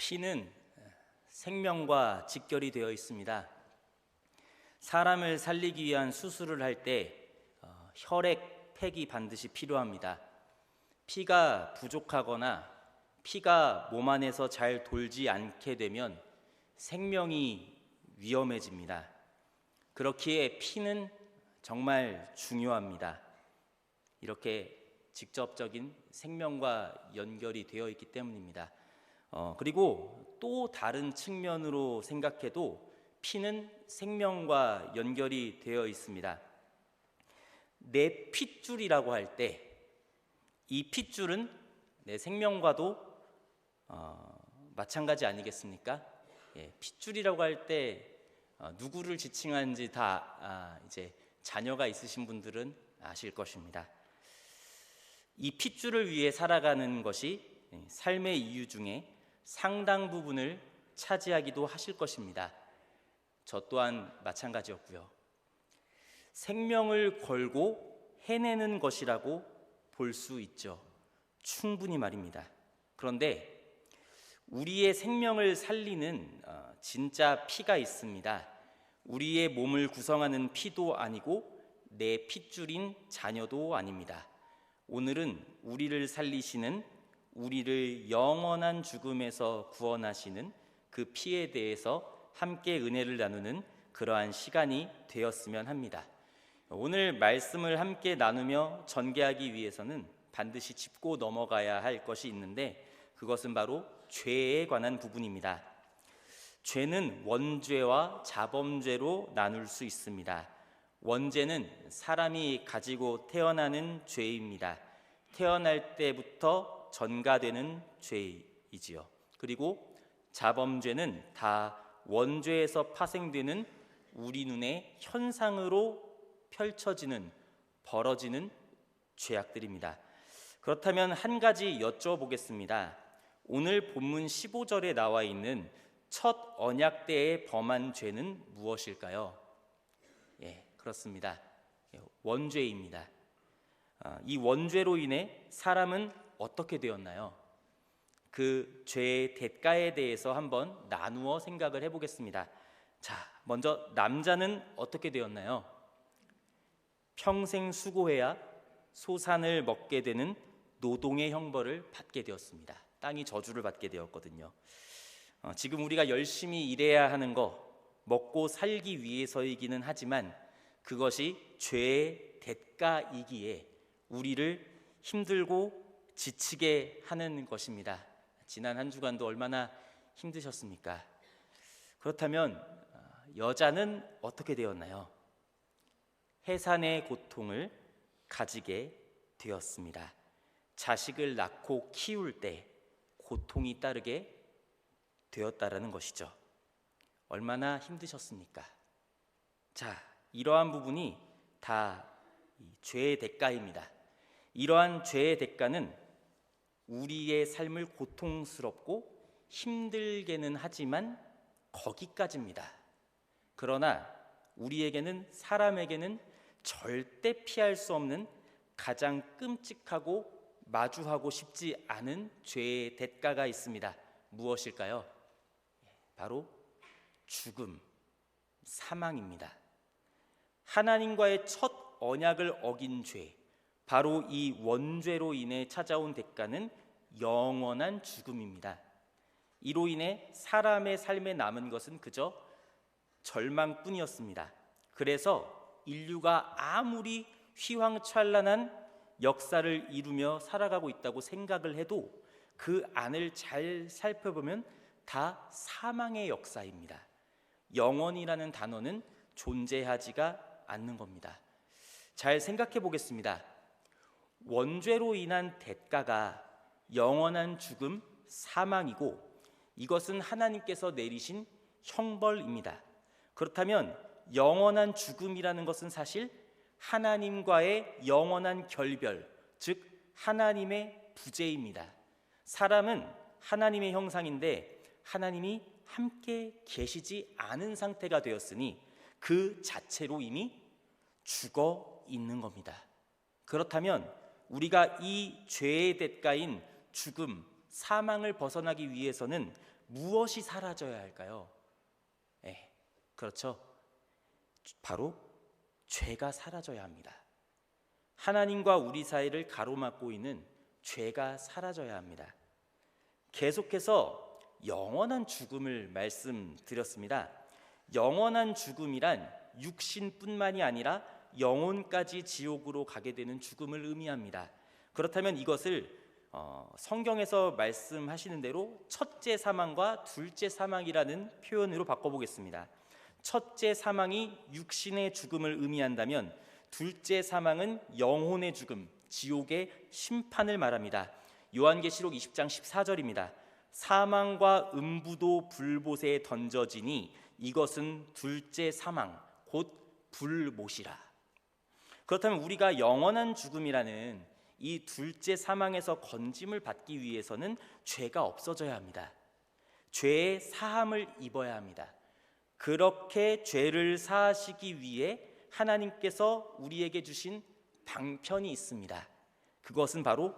피는 생명과 직결이 되어 있습니다. 사람을 살리기 위한 수술을 할 때 혈액 팩이 반드시 필요합니다. 피가 부족하거나 피가 몸 안에서 잘 돌지 않게 되면 생명이 위험해집니다. 그렇기에 피는 정말 중요합니다. 이렇게 직접적인 생명과 연결이 되어 있기 때문입니다. 그리고 또 다른 측면으로 생각해도 피는 생명과 연결이 되어 있습니다. 내 핏줄이라고 할 때 이 핏줄은 내 생명과도 마찬가지 아니겠습니까? 핏줄이라고 할 때 누구를 지칭하는지 다 이제 자녀가 있으신 분들은 아실 것입니다. 이 핏줄을 위해 살아가는 것이 삶의 이유 중에 상당 부분을 차지하기도 하실 것입니다. 저 또한 마찬가지였고요. 생명을 걸고 해내는 것이라고 볼 수 있죠. 충분히 말입니다. 그런데 우리의 생명을 살리는 진짜 피가 있습니다. 우리의 몸을 구성하는 피도 아니고 내 핏줄인 자녀도 아닙니다. 오늘은 우리를 살리시는, 우리를 영원한 죽음에서 구원하시는 그 피에 대해서 함께 은혜를 나누는 그러한 시간이 되었으면 합니다. 오늘 말씀을 함께 나누며 전개하기 위해서는 반드시 짚고 넘어가야 할 것이 있는데, 그것은 바로 죄에 관한 부분입니다. 죄는 원죄와 자범죄로 나눌 수 있습니다. 원죄는 사람이 가지고 태어나는 죄입니다. 태어날 때부터 전가되는 죄이지요. 그리고 자범죄는 다 원죄에서 파생되는 우리 눈에 현상으로 펼쳐지는, 벌어지는 죄악들입니다. 그렇다면 한 가지 여쭤보겠습니다. 오늘 본문 15절에 나와 있는 첫 언약 때에 범한 죄는 무엇일까요? 그렇습니다. 원죄입니다. 이 원죄로 인해 사람은 어떻게 되었나요? 그 죄의 대가에 대해서 한번 나누어 생각을 해보겠습니다. 자, 먼저 남자는 어떻게 되었나요? 평생 수고해야 소산을 먹게 되는 노동의 형벌을 받게 되었습니다. 땅이 저주를 받게 되었거든요. 지금 우리가 열심히 일해야 하는 거, 먹고 살기 위해서이기는 하지만 그것이 죄의 대가이기에 우리를 힘들고 지치게 하는 것입니다. 지난 한 주간도 얼마나 힘드셨습니까? 그렇다면 여자는 어떻게 되었나요? 해산의 고통을 가지게 되었습니다. 자식을 낳고 키울 때 고통이 따르게 되었다라는 것이죠. 얼마나 힘드셨습니까? 자, 이러한 부분이 다 죄의 대가입니다. 이러한 죄의 대가는 우리의 삶을 고통스럽고 힘들게는 하지만 거기까지입니다. 그러나 우리에게는, 사람에게는 절대 피할 수 없는 가장 끔찍하고 마주하고 싶지 않은 죄의 대가가 있습니다. 무엇일까요? 바로 죽음, 사망입니다. 하나님과의 첫 언약을 어긴 죄, 바로 이 원죄로 인해 찾아온 대가는 영원한 죽음입니다. 이로 인해 사람의 삶에 남은 것은 그저 절망뿐이었습니다. 그래서 인류가 아무리 휘황찬란한 역사를 이루며 살아가고 있다고 생각을 해도 그 안을 잘 살펴보면 다 사망의 역사입니다. 영원이라는 단어는 존재하지가 않는 겁니다. 잘 생각해 보겠습니다. 원죄로 인한 대가가 영원한 죽음, 사망이고 이것은 하나님께서 내리신 형벌입니다. 그렇다면 영원한 죽음이라는 것은 사실 하나님과의 영원한 결별, 즉 하나님의 부재입니다. 사람은 하나님의 형상인데 하나님이 함께 계시지 않은 상태가 되었으니 그 자체로 이미 죽어 있는 겁니다. 그렇다면 우리가 이 죄의 대가인 죽음, 사망을 벗어나기 위해서는 무엇이 사라져야 할까요? 그렇죠. 바로 죄가 사라져야 합니다. 하나님과 우리 사이를 가로막고 있는 죄가 사라져야 합니다. 계속해서 영원한 죽음을 말씀드렸습니다. 영원한 죽음이란 육신뿐만이 아니라 영혼까지 지옥으로 가게 되는 죽음을 의미합니다. 그렇다면 이것을 성경에서 말씀하시는 대로 첫째 사망과 둘째 사망이라는 표현으로 바꿔보겠습니다. 첫째 사망이 육신의 죽음을 의미한다면 둘째 사망은 영혼의 죽음, 지옥의 심판을 말합니다. 요한계시록 20장 14절입니다. 사망과 음부도 불못에 던져지니 이것은 둘째 사망, 곧 불못이라. 그렇다면 우리가 영원한 죽음이라는 이 둘째 사망에서 건짐을 받기 위해서는 죄가 없어져야 합니다. 죄의 사함을 입어야 합니다. 그렇게 죄를 사하시기 위해 하나님께서 우리에게 주신 방편이 있습니다. 그것은 바로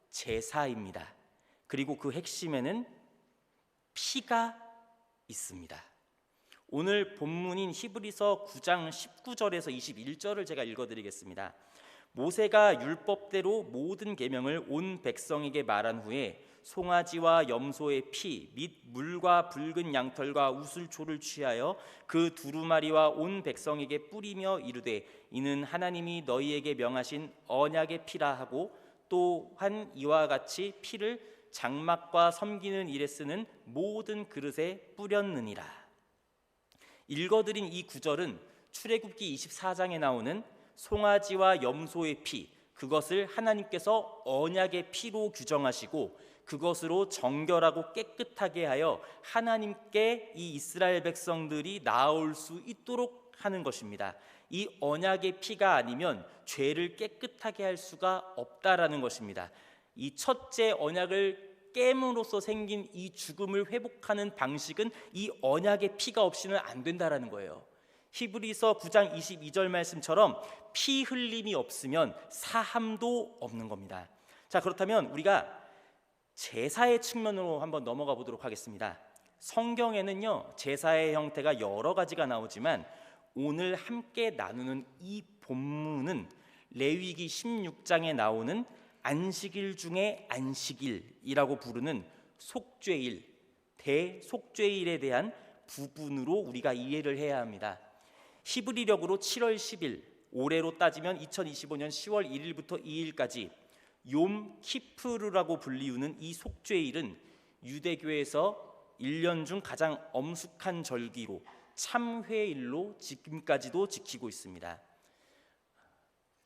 제사입니다. 그리고 그 핵심에는 피가 있습니다. 오늘 본문인 히브리서 9장 19절에서 21절을 제가 읽어드리겠습니다. 모세가 율법대로 모든 계명을 온 백성에게 말한 후에 송아지와 염소의 피 및 물과 붉은 양털과 우슬초를 취하여 그 두루마리와 온 백성에게 뿌리며 이르되 이는 하나님이 너희에게 명하신 언약의 피라 하고 또한 이와 같이 피를 장막과 섬기는 일에 쓰는 모든 그릇에 뿌렸느니라. 읽어드린 이 구절은 출애굽기 24장에 나오는 송아지와 염소의 피, 그것을 하나님께서 언약의 피로 규정하시고 그것으로 정결하고 깨끗하게 하여 하나님께 이 이스라엘 백성들이 나아올 수 있도록 하는 것입니다. 이 언약의 피가 아니면 죄를 깨끗하게 할 수가 없다라는 것입니다. 이 첫째 언약을 깨므로써 생긴 이 죽음을 회복하는 방식은 이 언약의 피가 없이는 안 된다라는 거예요. 히브리서 9장 22절 말씀처럼 피 흘림이 없으면 사함도 없는 겁니다. 자, 그렇다면 우리가 제사의 측면으로 한번 넘어가 보도록 하겠습니다. 성경에는요, 제사의 형태가 여러 가지가 나오지만 오늘 함께 나누는 이 본문은 레위기 16장에 나오는 안식일 중에 안식일이라고 부르는 속죄일, 대속죄일에 대한 부분으로 우리가 이해를 해야 합니다. 히브리력으로 7월 10일, 올해로 따지면 2025년 10월 1일부터 2일까지 욤 키프르라고 불리우는 이 속죄일은 유대교에서 1년 중 가장 엄숙한 절기로 참회일로 지금까지도 지키고 있습니다.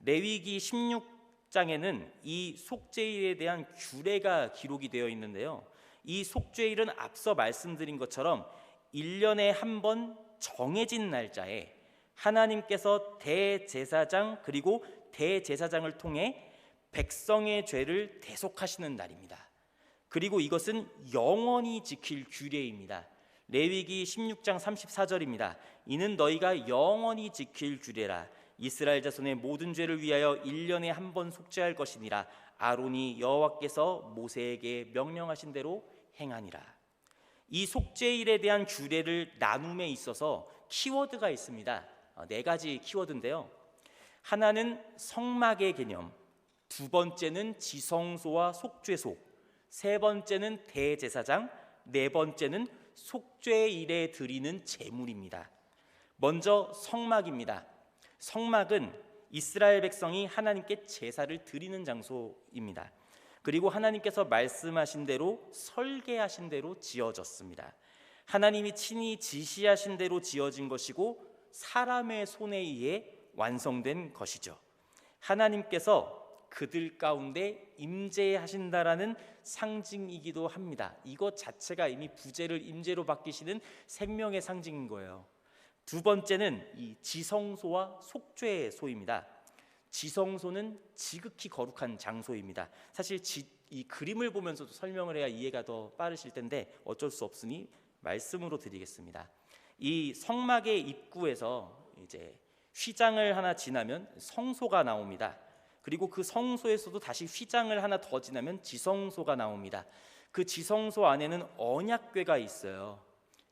레위기 16장에는 이 속죄일에 대한 규례가 기록이 되어 있는데요. 이 속죄일은 앞서 말씀드린 것처럼 1년에 한 번 정해진 날짜에 하나님께서 대제사장 그리고 대제사장을 통해 백성의 죄를 대속하시는 날입니다. 그리고 이것은 영원히 지킬 규례입니다. 레위기 16장 34절입니다. 이는 너희가 영원히 지킬 규례라. 이스라엘 자손의 모든 죄를 위하여 1년에 한 번 속죄할 것이니라. 아론이 여호와께서 모세에게 명령하신 대로 행하니라. 이 속죄일에 대한 규례를 나눔에 있어서 키워드가 있습니다. 4가지 키워드인데요. 하나는 성막의 개념, 두 번째는 지성소와 속죄소, 세 번째는 대제사장, 네 번째는 속죄일에 드리는 제물입니다. 먼저 성막입니다. 성막은 이스라엘 백성이 하나님께 제사를 드리는 장소입니다. 그리고 하나님께서 말씀하신 대로 설계하신 대로 지어졌습니다. 하나님이 친히 지시하신 대로 지어진 것이고 사람의 손에 의해 완성된 것이죠. 하나님께서 그들 가운데 임재하신다라는 상징이기도 합니다. 이것 자체가 이미 부재를 임재로 바뀌시는 생명의 상징인 거예요. 두 번째는 이 지성소와 속죄소입니다. 지성소는 지극히 거룩한 장소입니다. 사실 이 그림을 보면서도 설명을 해야 이해가 더 빠르실 텐데 어쩔 수 없으니 말씀으로 드리겠습니다. 이 성막의 입구에서 이제 휘장을 하나 지나면 성소가 나옵니다. 그리고 그 성소에서도 다시 휘장을 하나 더 지나면 지성소가 나옵니다. 그 지성소 안에는 언약궤가 있어요.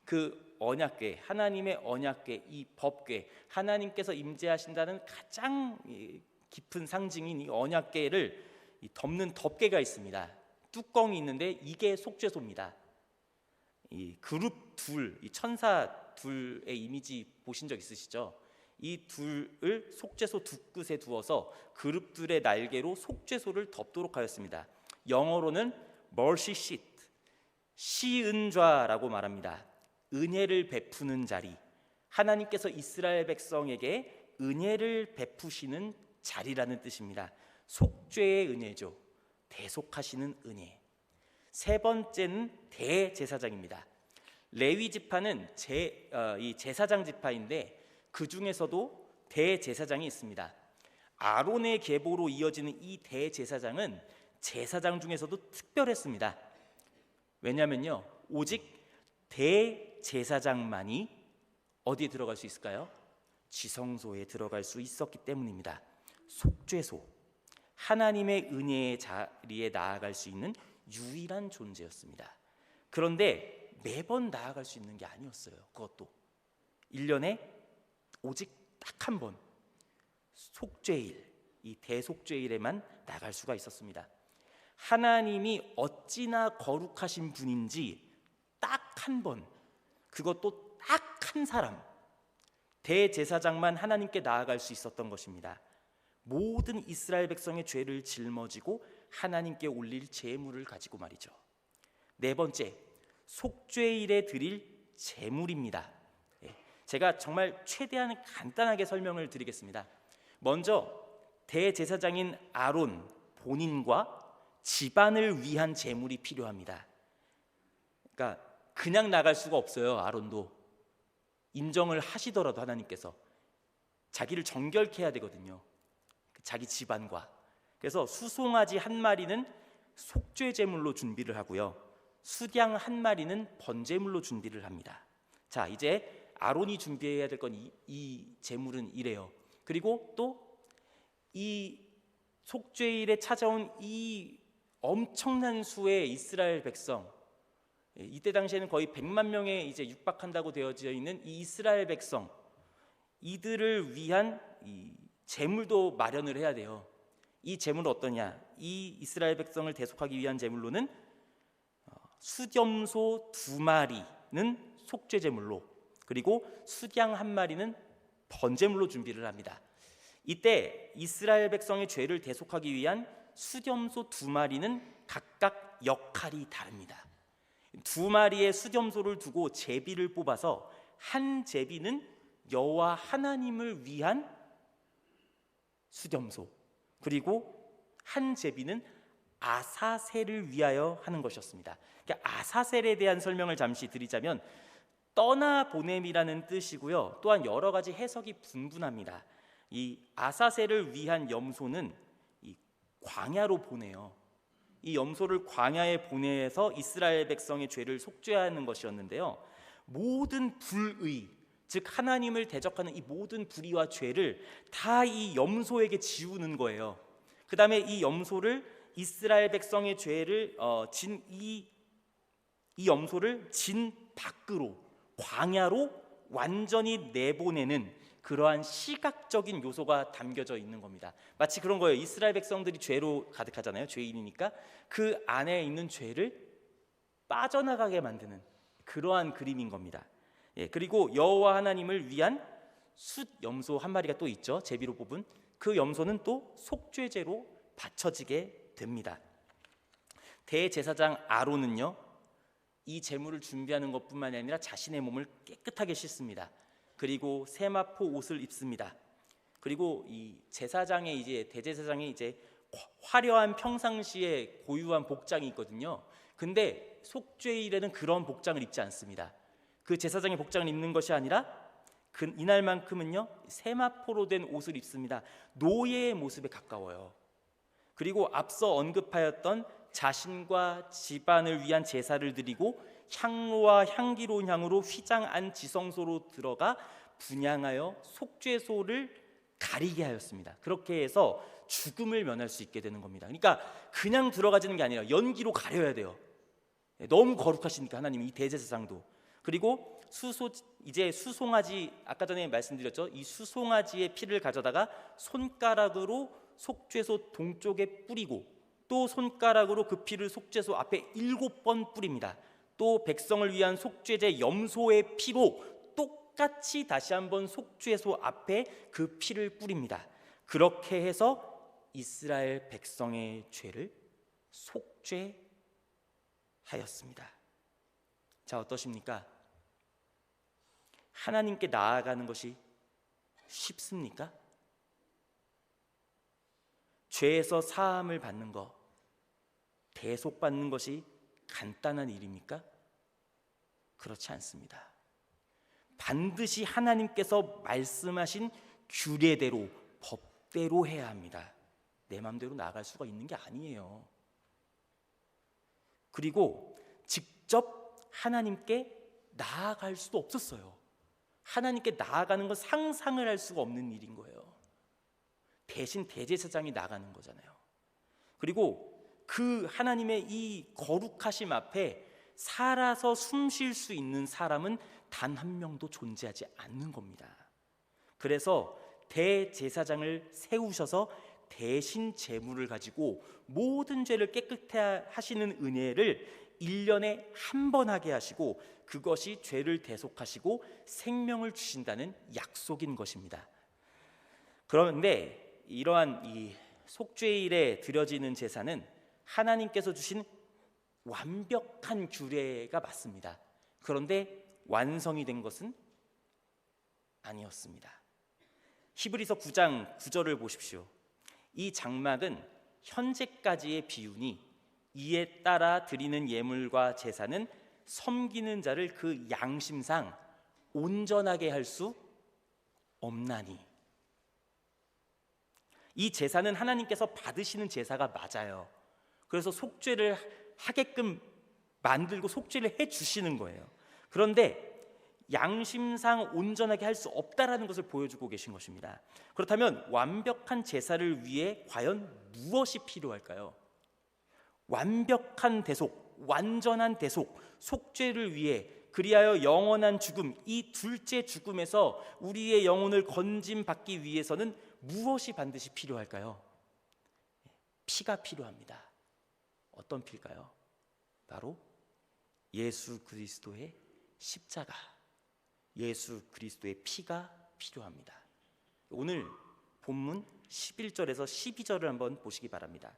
그 언약궤, 하나님의 언약궤, 이 법궤, 하나님께서 임재하신다는 가장 깊은 상징인 이 언약궤를 덮는 덮개가 있습니다. 뚜껑이 있는데 이게 속죄소입니다. 이 그룹 둘, 이 천사 둘의 이미지 보신 적 있으시죠? 이 둘을 속죄소 두 끝에 두어서 그룹들의 날개로 속죄소를 덮도록 하였습니다. 영어로는 mercy seat, 시은좌라고 말합니다. 은혜를 베푸는 자리, 하나님께서 이스라엘 백성에게 은혜를 베푸시는 자리라는 뜻입니다. 속죄의 은혜죠. 대속하시는 은혜. 세 번째는 대제사장입니다. 레위 지파는 이 제사장 지파인데 그 중에서도 대제사장이 있습니다. 아론의 계보로 이어지는 이 대제사장은 제사장 중에서도 특별했습니다. 왜냐하면요, 오직 대제사장만이 어디에 들어갈 수 있을까요? 지성소에 들어갈 수 있었기 때문입니다. 속죄소, 하나님의 은혜의 자리에 나아갈 수 있는 유일한 존재였습니다. 그런데 매번 나아갈 수 있는 게 아니었어요. 그것도 1년에 오직 딱 한 번, 속죄일, 이 대속죄일에만 나갈 수가 있었습니다. 하나님이 어찌나 거룩하신 분인지 딱 한 번, 그것도 딱 한 사람, 대제사장만 하나님께 나아갈 수 있었던 것입니다. 모든 이스라엘 백성의 죄를 짊어지고 하나님께 올릴 제물을 가지고 말이죠. 네 번째, 속죄일에 드릴 제물입니다. 제가 정말 최대한 간단하게 설명을 드리겠습니다. 먼저 대제사장인 아론 본인과 집안을 위한 제물이 필요합니다. 그러니까 그냥 나갈 수가 없어요. 아론도 인정을 하시더라도 하나님께서 자기를 정결케 해야 되거든요. 자기 집안과. 그래서 수송아지 한 마리는 속죄 제물로 준비를 하고요, 수양 한 마리는 번제물로 준비를 합니다. 자, 이제 아론이 준비해야 될 건 이 제물은 이래요. 그리고 또 이 속죄일에 찾아온 이 엄청난 수의 이스라엘 백성, 이때 당시에는 거의 100만 명에 이제 육박한다고 되어져 있는 이 이스라엘 백성, 이들을 위한 이 제물도 마련을 해야 돼요. 이 제물은 어떠냐? 이 이스라엘 백성을 대속하기 위한 제물로는 수염소 2마리는 속죄 제물로, 그리고 수양 1마리는 번제물로 준비를 합니다. 이때 이스라엘 백성의 죄를 대속하기 위한 수염소 2마리는 각각 역할이 다릅니다. 2마리의 수염소를 두고 제비를 뽑아서 한 제비는 여호와 하나님을 위한 수염소, 그리고 한 제비는 아사셀을 위하여 하는 것이었습니다. 그러니까 아사셀에 대한 설명을 잠시 드리자면 떠나보냄이라는 뜻이고요, 또한 여러 가지 해석이 분분합니다. 이 아사셀을 위한 염소는 이 광야로 보내요. 이 염소를 광야에 보내서 이스라엘 백성의 죄를 속죄하는 것이었는데요, 모든 불의, 즉 하나님을 대적하는 이 모든 불의와 죄를 다 이 염소에게 지우는 거예요. 그 다음에 이 염소를, 이스라엘 백성의 죄를 이 염소를 진 밖으로, 광야로 완전히 내보내는 그러한 시각적인 요소가 담겨져 있는 겁니다. 마치 그런 거예요. 이스라엘 백성들이 죄로 가득하잖아요. 죄인이니까 그 안에 있는 죄를 빠져나가게 만드는 그러한 그림인 겁니다. 그리고 여호와 하나님을 위한 숫 염소 1마리가 또 있죠. 제비로 뽑은 그 염소는 또 속죄제로 바쳐지게 됩니다. 대제사장 아론은요, 이 제물을 준비하는 것뿐만이 아니라 자신의 몸을 깨끗하게 씻습니다. 그리고 세마포 옷을 입습니다. 그리고 이 제사장의 이제 대제사장의 이제 화려한 평상시에 고유한 복장이 있거든요. 근데 속죄일에는 그런 복장을 입지 않습니다. 그 제사장의 복장을 입는 것이 아니라 이날만큼은요, 세마포로 된 옷을 입습니다. 노예의 모습에 가까워요. 그리고 앞서 언급하였던 자신과 집안을 위한 제사를 드리고 향로와 향기로운 향으로 휘장 안 지성소로 들어가 분향하여 속죄소를 가리게 하였습니다. 그렇게 해서 죽음을 면할 수 있게 되는 겁니다. 그러니까 그냥 들어가지는 게 아니라 연기로 가려야 돼요. 너무 거룩하시니까 하나님이 이 대제사장도. 그리고 이제 수송아지, 아까 전에 말씀드렸죠. 이 수송아지의 피를 가져다가 손가락으로 속죄소 동쪽에 뿌리고 또 손가락으로 그 피를 속죄소 앞에 7번 뿌립니다. 또 백성을 위한 속죄제 염소의 피로 똑같이 다시 한번 속죄소 앞에 그 피를 뿌립니다. 그렇게 해서 이스라엘 백성의 죄를 속죄하였습니다. 자, 어떠십니까? 하나님께 나아가는 것이 쉽습니까? 죄에서 사함을 받는 것, 대속받는 것이 간단한 일입니까? 그렇지 않습니다. 반드시 하나님께서 말씀하신 규례대로, 법대로 해야 합니다. 내 마음대로 나아갈 수가 있는 게 아니에요. 그리고 직접 하나님께 나아갈 수도 없었어요. 하나님께 나아가는 건 상상을 할 수가 없는 일인 거예요. 대신 대제사장이 나가는 거잖아요. 그리고 그 하나님의 이 거룩하심 앞에 살아서 숨 쉴 수 있는 사람은 단 한 명도 존재하지 않는 겁니다. 그래서 대제사장을 세우셔서 대신 제물을 가지고 모든 죄를 깨끗해 하시는 은혜를 1년에 한 번 하게 하시고 그것이 죄를 대속하시고 생명을 주신다는 약속인 것입니다. 그런데 이러한 이 속죄일에 드려지는 제사는 하나님께서 주신 완벽한 규례가 맞습니다. 그런데 완성이 된 것은 아니었습니다. 히브리서 9장 9절을 보십시오. 이 장막은 현재까지의 비유니 이에 따라 드리는 예물과 제사는 섬기는 자를 그 양심상 온전하게 할 수 없나니. 이 제사는 하나님께서 받으시는 제사가 맞아요. 그래서 속죄를 하게끔 만들고 속죄를 해주시는 거예요. 그런데 양심상 온전하게 할 수 없다라는 것을 보여주고 계신 것입니다. 그렇다면 완벽한 제사를 위해 과연 무엇이 필요할까요? 완벽한 대속, 완전한 대속, 속죄를 위해 그리하여 영원한 죽음, 이 둘째 죽음에서 우리의 영혼을 건짐받기 위해서는 무엇이 반드시 필요할까요? 피가 필요합니다. 어떤 피일까요? 바로 예수 그리스도의 십자가, 예수 그리스도의 피가 필요합니다. 오늘 본문 11절에서 12절을 한번 보시기 바랍니다.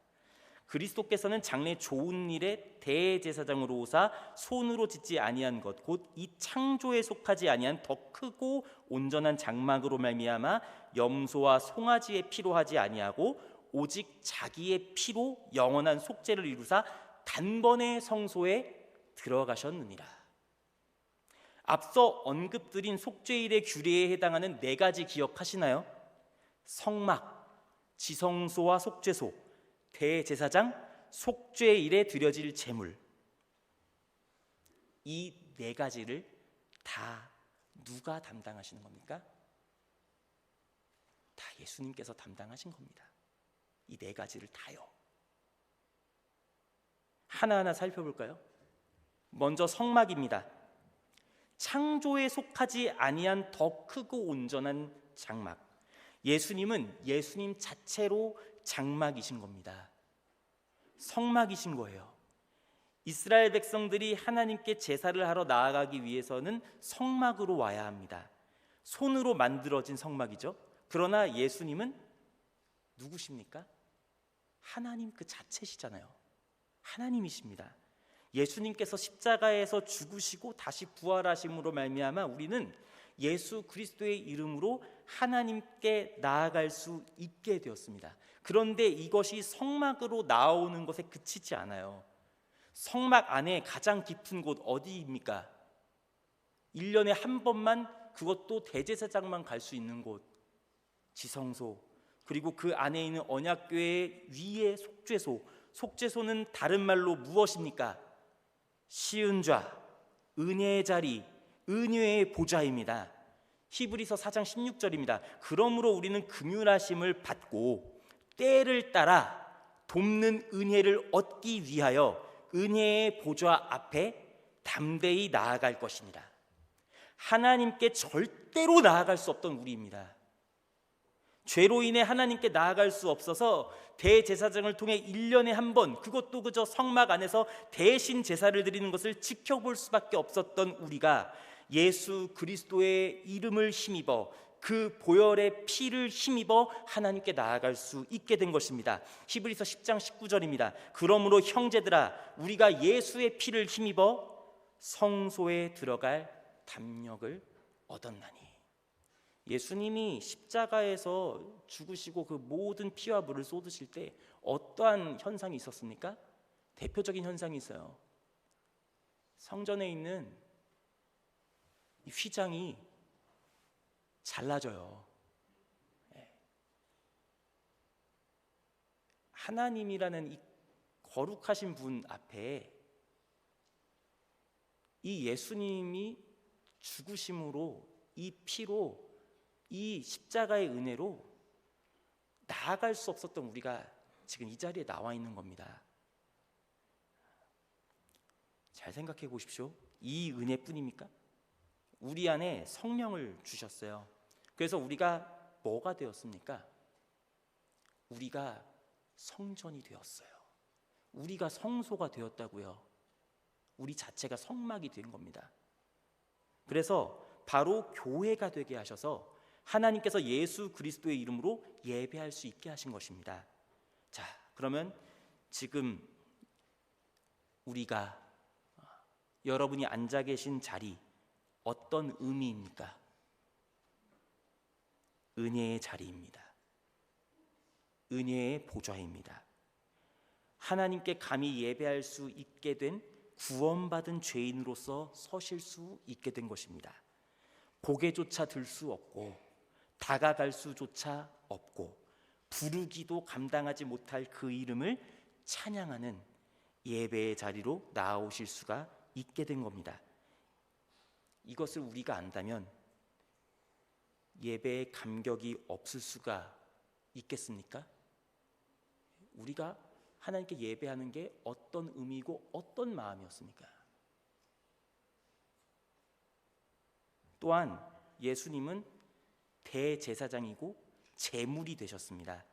그리스도께서는 장래 좋은 일에 대제사장으로 오사 손으로 짓지 아니한 것 곧 이 창조에 속하지 아니한 더 크고 온전한 장막으로 말미암아 염소와 송아지의 피로 하지 아니하고 오직 자기의 피로 영원한 속죄를 이루사 단번에 성소에 들어가셨느니라. 앞서 언급드린 속죄일의 규례에 해당하는 4가지 기억하시나요? 성막, 지성소와 속죄소, 대제사장, 속죄일에 드려질 제물. 이 4가지를 다 누가 담당하시는 겁니까? 다 예수님께서 담당하신 겁니다. 이 4가지를 다요. 하나하나 살펴볼까요? 먼저 성막입니다. 창조에 속하지 아니한 더 크고 온전한 장막. 예수님은 예수님 자체로 장막이신 겁니다. 성막이신 거예요. 이스라엘 백성들이 하나님께 제사를 하러 나아가기 위해서는 성막으로 와야 합니다. 손으로 만들어진 성막이죠. 그러나 예수님은 누구십니까? 하나님 그 자체시잖아요. 하나님이십니다. 예수님께서 십자가에서 죽으시고 다시 부활하심으로 말미암아 우리는 예수 그리스도의 이름으로 하나님께 나아갈 수 있게 되었습니다. 그런데 이것이 성막으로 나오는 것에 그치지 않아요. 성막 안에 가장 깊은 곳 어디입니까? 1년에 한 번만, 그것도 대제사장만 갈 수 있는 곳, 지성소. 그리고 그 안에 있는 언약궤의 위에 속죄소. 속죄소는 다른 말로 무엇입니까? 시은좌, 은혜의 자리, 은혜의 보좌입니다. 히브리서 4장 16절입니다. 그러므로 우리는 긍휼하심을 받고 때를 따라 돕는 은혜를 얻기 위하여 은혜의 보좌 앞에 담대히 나아갈 것입니다. 하나님께 절대로 나아갈 수 없던 우리입니다. 죄로 인해 하나님께 나아갈 수 없어서 대제사장을 통해 1년에 한 번, 그것도 그저 성막 안에서 대신 제사를 드리는 것을 지켜볼 수밖에 없었던 우리가 예수 그리스도의 이름을 힘입어 그 보혈의 피를 힘입어 하나님께 나아갈 수 있게 된 것입니다. 히브리서 10장 19절입니다. 그러므로 형제들아, 우리가 예수의 피를 힘입어 성소에 들어갈 담력을 얻었나니. 예수님이 십자가에서 죽으시고 그 모든 피와 물을 쏟으실 때 어떠한 현상이 있었습니까? 대표적인 현상이 있어요. 성전에 있는 이 휘장이 잘라져요. 하나님이라는 이 거룩하신 분 앞에 이 예수님이 죽으심으로, 이 피로, 이 십자가의 은혜로 나아갈 수 없었던 우리가 지금 이 자리에 나와 있는 겁니다. 잘 생각해 보십시오. 이 은혜뿐입니까? 우리 안에 성령을 주셨어요. 그래서 우리가 뭐가 되었습니까? 우리가 성전이 되었어요. 우리가 성소가 되었다고요. 우리 자체가 성막이 된 겁니다. 그래서 바로 교회가 되게 하셔서 하나님께서 예수 그리스도의 이름으로 예배할 수 있게 하신 것입니다. 자, 그러면 지금 우리가, 여러분이 앉아 계신 자리, 어떤 의미입니까? 은혜의 자리입니다. 은혜의 보좌입니다. 하나님께 감히 예배할 수 있게 된 구원받은 죄인으로서 서실 수 있게 된 것입니다. 고개조차 들 수 없고 다가갈 수조차 없고 부르기도 감당하지 못할 그 이름을 찬양하는 예배의 자리로 나아오실 수가 있게 된 겁니다. 이것을 우리가 안다면 예배에 감격이 없을 수가 있겠습니까? 우리가 하나님께 예배하는 게 어떤 의미고 어떤 마음이었습니까? 또한 예수님은 대제사장이고 제물이 되셨습니다.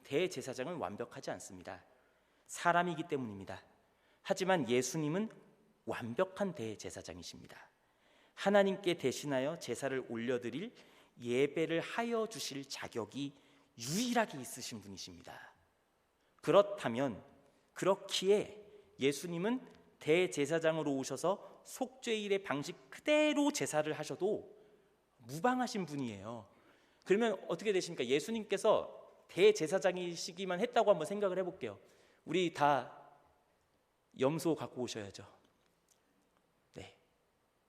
대제사장은 완벽하지 않습니다. 사람이기 때문입니다. 하지만 예수님은 완벽한 대제사장이십니다. 하나님께 대신하여 제사를 올려드릴 예배를 하여 주실 자격이 유일하게 있으신 분이십니다. 그렇다면, 그렇기에 예수님은 대제사장으로 오셔서 속죄일의 방식 그대로 제사를 하셔도 무방하신 분이에요. 그러면 어떻게 되십니까? 예수님께서 대제사장이시기만 했다고 한번 생각을 해볼게요. 우리 다 염소 갖고 오셔야죠. 네,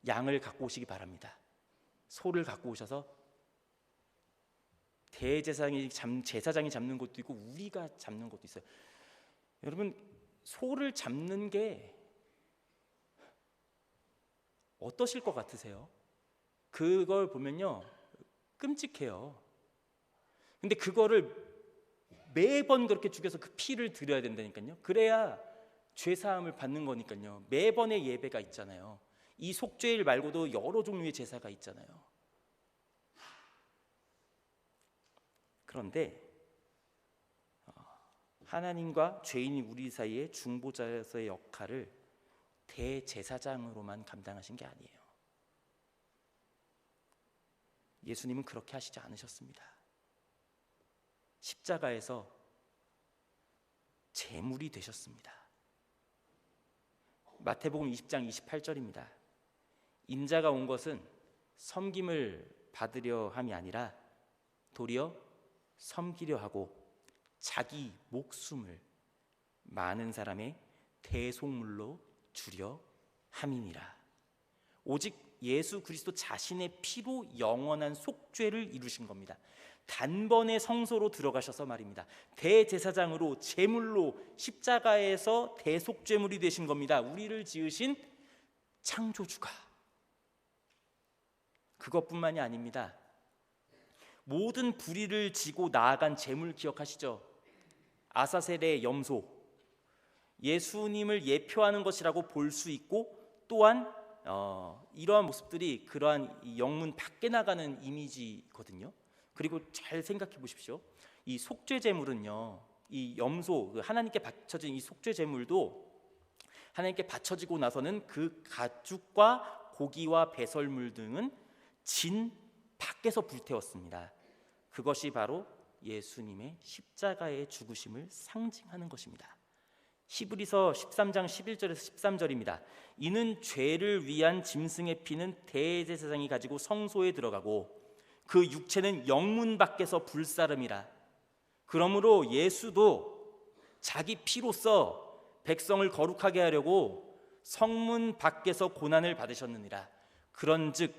양을 갖고 오시기 바랍니다. 소를 갖고 오셔서 대제사장이 제사장이 잡는 것도 있고 우리가 잡는 것도 있어요. 여러분, 소를 잡는 게 어떠실 것 같으세요? 그걸 보면요, 끔찍해요. 근데 그거를 매번 그렇게 죽여서 그 피를 드려야 된다니까요. 그래야 죄사함을 받는 거니까요. 매번의 예배가 있잖아요. 이 속죄일 말고도 여러 종류의 제사가 있잖아요. 그런데 하나님과 죄인인 우리 사이의 중보자로서의 역할을 대제사장으로만 감당하신 게 아니에요. 예수님은 그렇게 하시지 않으셨습니다. 십자가에서 제물이 되셨습니다. 마태복음 20장 28절입니다. 인자가 온 것은 섬김을 받으려 함이 아니라 도리어 섬기려 하고 자기 목숨을 많은 사람의 대속물로 주려 함이니라. 오직 예수 그리스도 자신의 피로 영원한 속죄를 이루신 겁니다. 단번에 성소로 들어가셔서 말입니다. 대제사장으로, 제물로 십자가에서 대속죄물이 되신 겁니다. 우리를 지으신 창조주가. 그것뿐만이 아닙니다. 모든 불의를 지고 나아간 제물 기억하시죠? 아사셀의 염소, 예수님을 예표하는 것이라고 볼 수 있고, 또한 이러한 모습들이 그러한 이 영문 밖에 나가는 이미지거든요. 그리고 잘 생각해 보십시오. 이 속죄 제물은요, 이 염소, 하나님께 바쳐진 이 속죄 제물도 하나님께 바쳐지고 나서는 그 가죽과 고기와 배설물 등은 진 밖에서 불태웠습니다. 그것이 바로 예수님의 십자가의 죽으심을 상징하는 것입니다. 히브리서 13장 11절에서 13절입니다. 이는 죄를 위한 짐승의 피는 대제사장이 가지고 성소에 들어가고 그 육체는 영문 밖에서 불사름이라. 그러므로 예수도 자기 피로써 백성을 거룩하게 하려고 성문 밖에서 고난을 받으셨느니라. 그런즉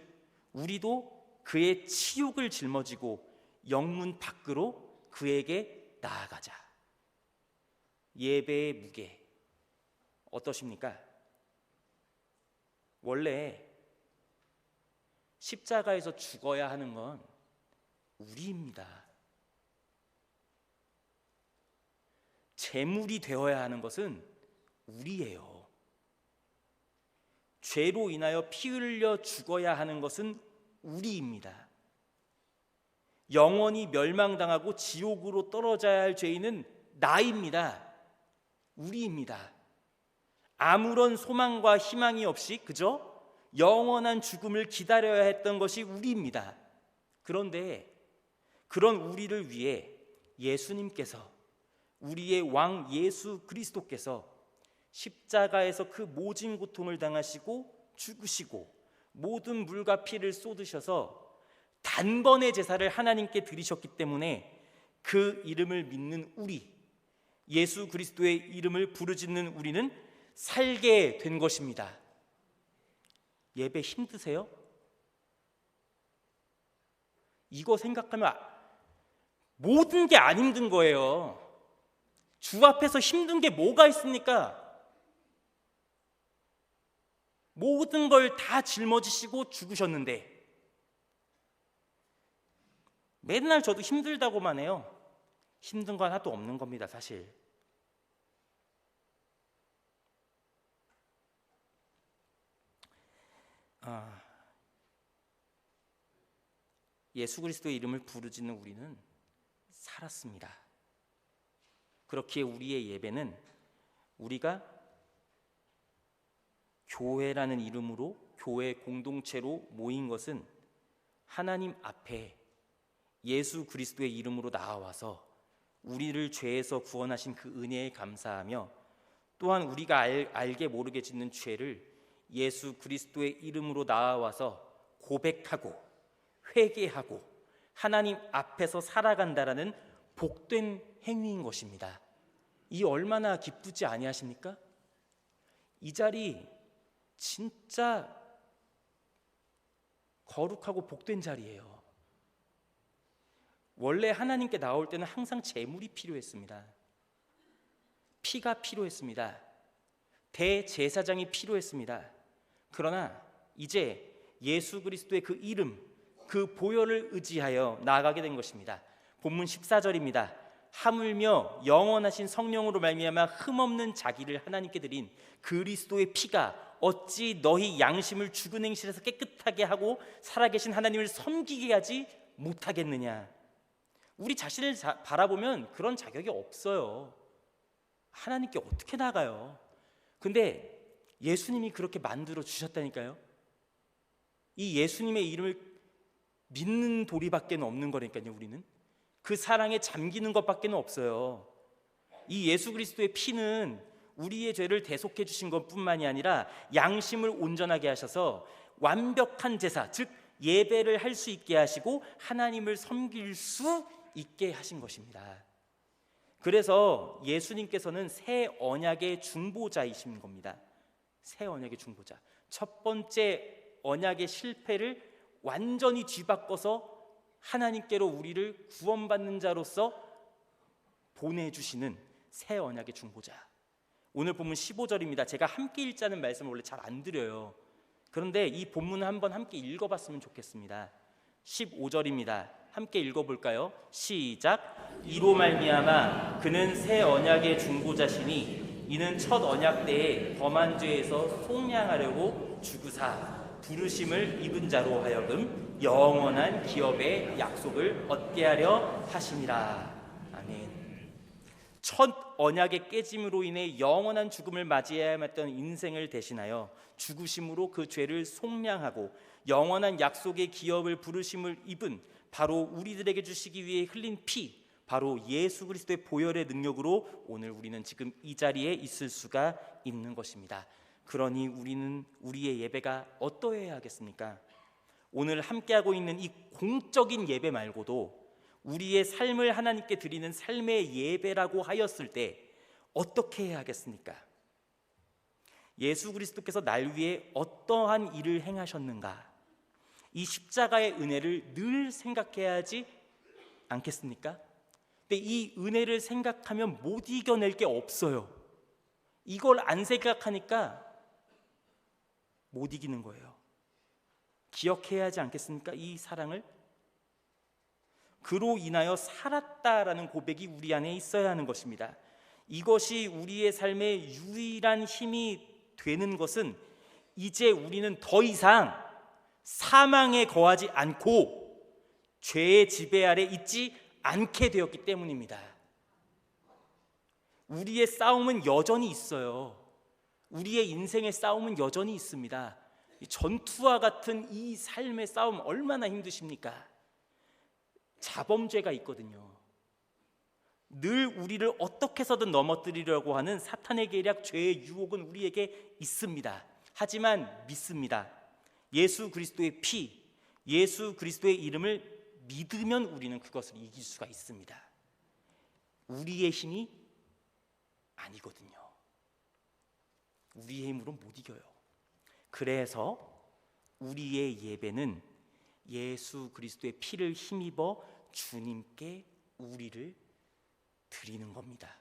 우리도 그의 치욕을 짊어지고 영문 밖으로 그에게 나아가자. 예배의 무게 어떠십니까? 원래 십자가에서 죽어야 하는 건 우리입니다. 제물이 되어야 하는 것은 우리예요. 죄로 인하여 피 흘려 죽어야 하는 것은 우리입니다. 영원히 멸망당하고 지옥으로 떨어져야 할 죄인은 나입니다. 우리입니다. 아무런 소망과 희망이 없이 그저 영원한 죽음을 기다려야 했던 것이 우리입니다. 그런데 그런 우리를 위해 예수님께서, 우리의 왕 예수 그리스도께서 십자가에서 그 모진 고통을 당하시고 죽으시고 모든 물과 피를 쏟으셔서 단번에 제사를 하나님께 드리셨기 때문에 그 이름을 믿는 우리, 예수 그리스도의 이름을 부르짖는 우리는 살게 된 것입니다. 예배 힘드세요? 이거 생각하면 모든 게 안 힘든 거예요. 주 앞에서 힘든 게 뭐가 있습니까? 모든 걸 다 짊어지시고 죽으셨는데 맨날 저도 힘들다고만 해요. 힘든 거 하나도 없는 겁니다, 사실. 예수 그리스도의 이름을 부르짖는 우리는 살았습니다. 그렇기에 우리의 예배는 우리가 교회라는 이름으로, 교회 공동체로 모인 것은 하나님 앞에 예수 그리스도의 이름으로 나와서 우리를 죄에서 구원하신 그 은혜에 감사하며, 또한 우리가 알게 모르게 짓는 죄를 예수 그리스도의 이름으로 나와서 고백하고 회개하고 하나님 앞에서 살아간다라는 복된 행위인 것입니다. 이 얼마나 기쁘지 아니하십니까? 이 자리 진짜 거룩하고 복된 자리예요. 원래 하나님께 나올 때는 항상 제물이 필요했습니다. 피가 필요했습니다. 대제사장이 필요했습니다. 그러나 이제 예수 그리스도의 그 이름, 그 보혈을 의지하여 나아가게 된 것입니다. 본문 14절입니다. 하물며 영원하신 성령으로 말미암아 흠없는 자기를 하나님께 드린 그리스도의 피가 어찌 너희 양심을 죽은 행실에서 깨끗하게 하고 살아계신 하나님을 섬기게 하지 못하겠느냐. 우리 자신을 바라보면 그런 자격이 없어요. 하나님께 어떻게 나가요? 근데 예수님이 그렇게 만들어 주셨다니까요. 이 예수님의 이름을 믿는 도리밖에 없는 거니까요. 우리는 그 사랑에 잠기는 것밖에 없어요. 이 예수 그리스도의 피는 우리의 죄를 대속해 주신 것뿐만이 아니라 양심을 온전하게 하셔서 완벽한 제사, 즉 예배를 할 수 있게 하시고 하나님을 섬길 수 있게 하신 것입니다. 그래서 예수님께서는 새 언약의 중보자이신 겁니다. 새 언약의 중보자. 첫 번째 언약의 실패를 완전히 뒤바꿔서 하나님께로 우리를 구원받는 자로서 보내주시는 새 언약의 중보자. 오늘 본문 15절입니다. 제가 함께 읽자는 말씀을 원래 잘 안 드려요. 그런데 이 본문을 한번 함께 읽어봤으면 좋겠습니다. 15절입니다. 함께 읽어볼까요? 시작. 이로 말미암아 그는 새 언약의 중보자시니 이는 첫 언약 때에 범한 죄에서 속량하려고 주구사 부르심을 입은 자로 하여금 영원한 기업의 약속을 얻게 하려 하심이라. 아멘. 첫 언약의 깨짐으로 인해 영원한 죽음을 맞이해야 했던 인생을 대신하여 죽으심으로 그 죄를 속량하고 영원한 약속의 기업을 부르심을 입은 바로 우리들에게 주시기 위해 흘린 피, 바로 예수 그리스도의 보혈의 능력으로 오늘 우리는 지금 이 자리에 있을 수가 있는 것입니다. 그러니 우리는 우리의 예배가 어떠해야 하겠습니까? 오늘 함께하고 있는 이 공적인 예배 말고도 우리의 삶을 하나님께 드리는 삶의 예배라고 하였을 때 어떻게 해야 하겠습니까? 예수 그리스도께서 날 위해 어떠한 일을 행하셨는가? 이 십자가의 은혜를 늘 생각해야 하지 않겠습니까? 근데 이 은혜를 생각하면 못 이겨낼 게 없어요. 이걸 안 생각하니까 못 이기는 거예요. 기억해야 하지 않겠습니까? 이 사랑을. 그로 인하여 살았다라는 고백이 우리 안에 있어야 하는 것입니다. 이것이 우리의 삶의 유일한 힘이 되는 것은 이제 우리는 더 이상 사망에 거하지 않고 죄의 지배 아래 있지 않게 되었기 때문입니다. 우리의 싸움은 여전히 있어요. 우리의 인생의 싸움은 여전히 있습니다. 전투와 같은 이 삶의 싸움 얼마나 힘드십니까? 자범죄가 있거든요. 늘 우리를 어떻게 해서든 넘어뜨리려고 하는 사탄의 계략, 죄의 유혹은 우리에게 있습니다. 하지만 믿습니다. 예수 그리스도의 피, 예수 그리스도의 이름을 믿으면 우리는 그것을 이길 수가 있습니다. 우리의 힘이 아니거든요. 우리의 힘으로 못 이겨요. 그래서 우리의 예배는 예수 그리스도의 피를 힘입어 주님께 우리를 드리는 겁니다.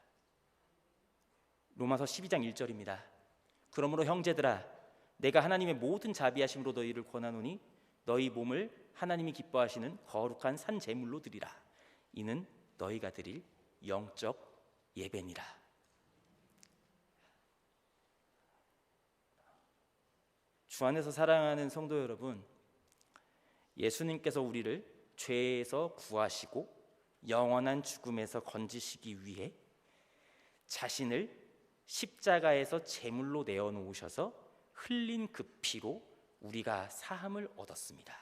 로마서 12장 1절입니다. 그러므로 형제들아, 내가 하나님의 모든 자비하심으로 너희를 권하노니 너희 몸을 하나님이 기뻐하시는 거룩한 산 제물로 드리라. 이는 너희가 드릴 영적 예배니라. 주 안에서 사랑하는 성도 여러분, 예수님께서 우리를 죄에서 구하시고 영원한 죽음에서 건지시기 위해 자신을 십자가에서 제물로 내어놓으셔서 흘린 그 피로 우리가 사함을 얻었습니다.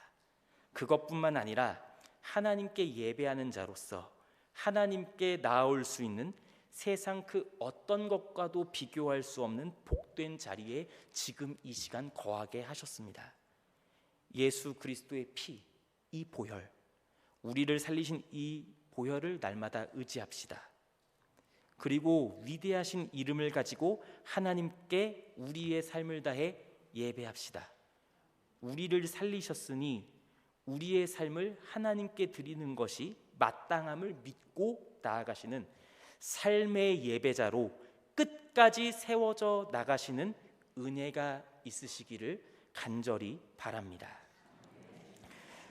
그것뿐만 아니라 하나님께 예배하는 자로서 하나님께 나아올 수 있는 세상 그 어떤 것과도 비교할 수 없는 복된 자리에 지금 이 시간 거하게 하셨습니다. 예수 그리스도의 피, 이 보혈, 우리를 살리신 이 보혈을 날마다 의지합시다. 그리고 위대하신 이름을 가지고 하나님께 우리의 삶을 다해 예배합시다. 우리를 살리셨으니 우리의 삶을 하나님께 드리는 것이 마땅함을 믿고 나아가시는 삶의 예배자로 끝까지 세워져 나가시는 은혜가 있으시기를 간절히 바랍니다.